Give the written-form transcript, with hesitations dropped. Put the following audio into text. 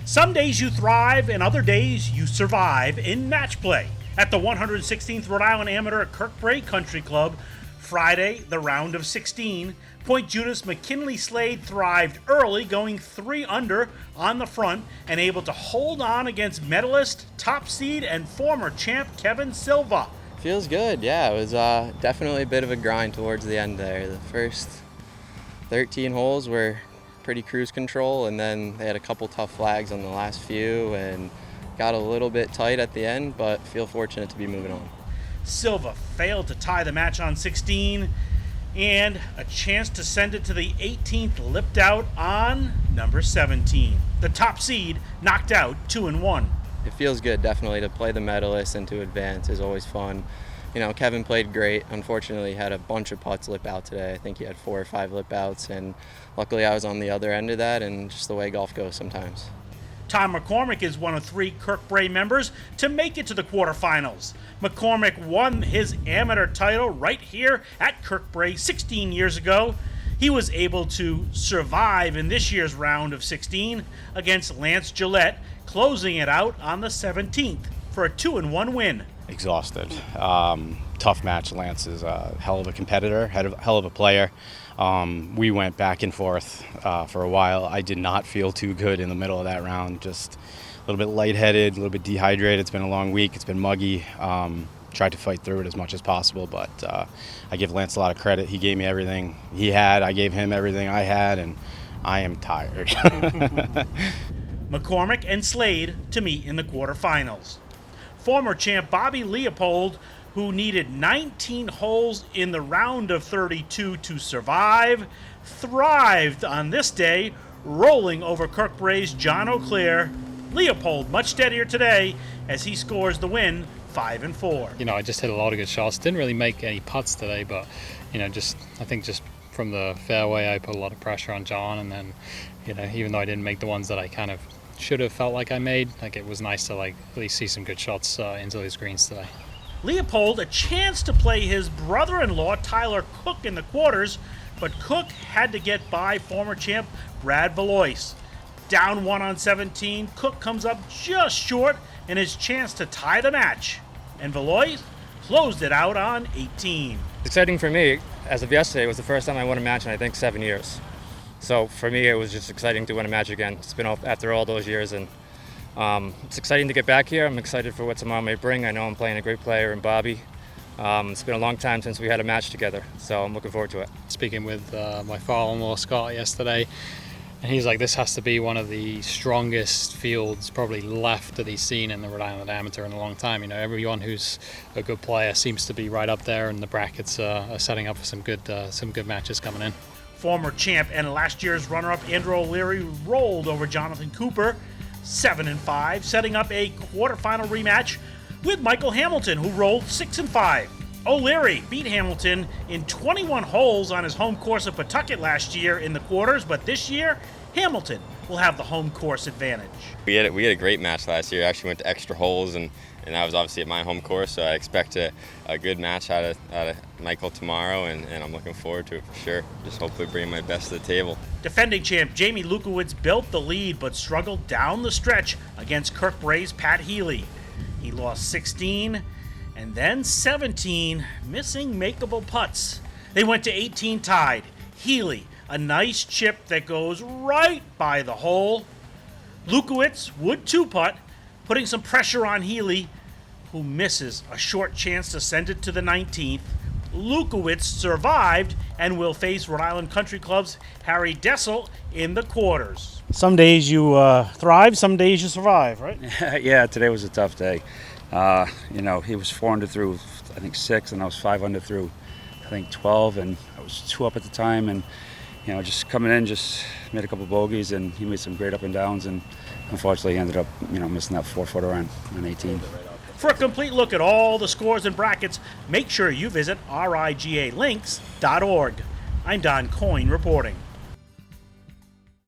Some days you thrive and other days you survive in match play. At the 116th Rhode Island Amateur at Kirkbrae Country Club, Friday, the round of 16, Point Judith's McKinley Slade thrived early, going 3 under on the front and able to hold on against medalist, top seed, and former champ Kevin Silva. Feels good, yeah. It was definitely a bit of a grind towards the end there. The first 13 holes were pretty cruise control, and then they had a couple tough flags on the last few and got a little bit tight at the end, but feel fortunate to be moving on. Silva failed to tie the match on 16, and a chance to send it to the 18th lipped out on number 17. The top seed knocked out 2-1. It feels good, definitely, to play the medalist and to advance is always fun. You know, Kevin played great. Unfortunately, he had a bunch of putts lip out today. I think he had 4 or 5 lip outs, and luckily I was on the other end of that, and just the way golf goes sometimes. Tom McCormick is one of 3 Kirkbrae members to make it to the quarterfinals. McCormick won his amateur title right here at Kirkbrae 16 years ago. He was able to survive in this year's round of 16 against Lance Gillette, closing it out on the 17th for a 2-1 win. Exhausted. Tough match. Lance is a hell of a competitor, hell of a player. We went back and forth for a while. I did not feel too good in the middle of that round. Just a little bit lightheaded, a little bit dehydrated. It's been a long week. It's been muggy. Tried to fight through it as much as possible, but I give Lance a lot of credit. He gave me everything he had. I gave him everything I had, and I am tired. McCormick and Slade to meet in the quarterfinals. Former champ Bobby Leopold, who needed 19 holes in the round of 32 to survive, thrived on this day, rolling over Kirkbrae's John O'Clair. Leopold much steadier today as he scores the win, 5-4. You know, I just hit a lot of good shots. Didn't really make any putts today, but you know, I think from the fairway, I put a lot of pressure on John, and then, you know, even though I didn't make the ones that I kind of should have felt like I made, like it was nice to at least see some good shots into these greens today. Leopold a chance to play his brother-in-law Tyler Cook in the quarters, but Cook had to get by former champ Brad Valois. Down 1 on 17, Cook comes up just short in his chance to tie the match, and Valois closed it out on 18. It's exciting for me. As of yesterday, it was the first time I won a match in I think 7 years. So for me, it was just exciting to win a match again. It's been after all those years, and it's exciting to get back here. I'm excited for what tomorrow may bring. I know I'm playing a great player in Bobby. It's been a long time since we had a match together, so I'm looking forward to it. Speaking with my father-in-law Scott yesterday, and he's like, this has to be one of the strongest fields probably left that he's seen in the Rhode Island Amateur in a long time. You know, everyone who's a good player seems to be right up there, and the brackets are setting up for some good matches coming in. Former champ and last year's runner-up Andrew OLeary rolled over Jonathan Cooper, 7-5, setting up a quarterfinal rematch with Michael Hamilton, who rolled 6-5. OLeary beat Hamilton in 21 holes on his home course of Pawtucket last year in the quarters, but this year, Hamilton will have the home course advantage. We had a great match last year. Actually went to extra holes, and that was obviously at my home course, so I expect a good match out of Michael tomorrow, and I'm looking forward to it for sure. Just hopefully bring my best to the table. Defending champ Jamie Lulowicz built the lead, but struggled down the stretch against Kirkbrae's Pat Healy. He lost 16 and then 17, missing makeable putts. They went to 18 tied. Healy, a nice chip that goes right by the hole. Lulowicz would 2-putt, putting some pressure on Healy, who misses a short chance to send it to the 19th. Lulowicz survived and will face Rhode Island Country Club's Harry Dessel in the quarters. Some days you thrive, some days you survive, right? Yeah, today was a tough day. You know, he was 4 under through, I think, 6, and I was 5 under through, I think, 12, and I was 2 up at the time, and, you know, just coming in, just made a couple bogeys, and he made some great up and downs, and unfortunately he ended up, you know, missing that 4-footer on 18. For a complete look at all the scores and brackets, make sure you visit rigalinks.org. I'm Don Coyne reporting.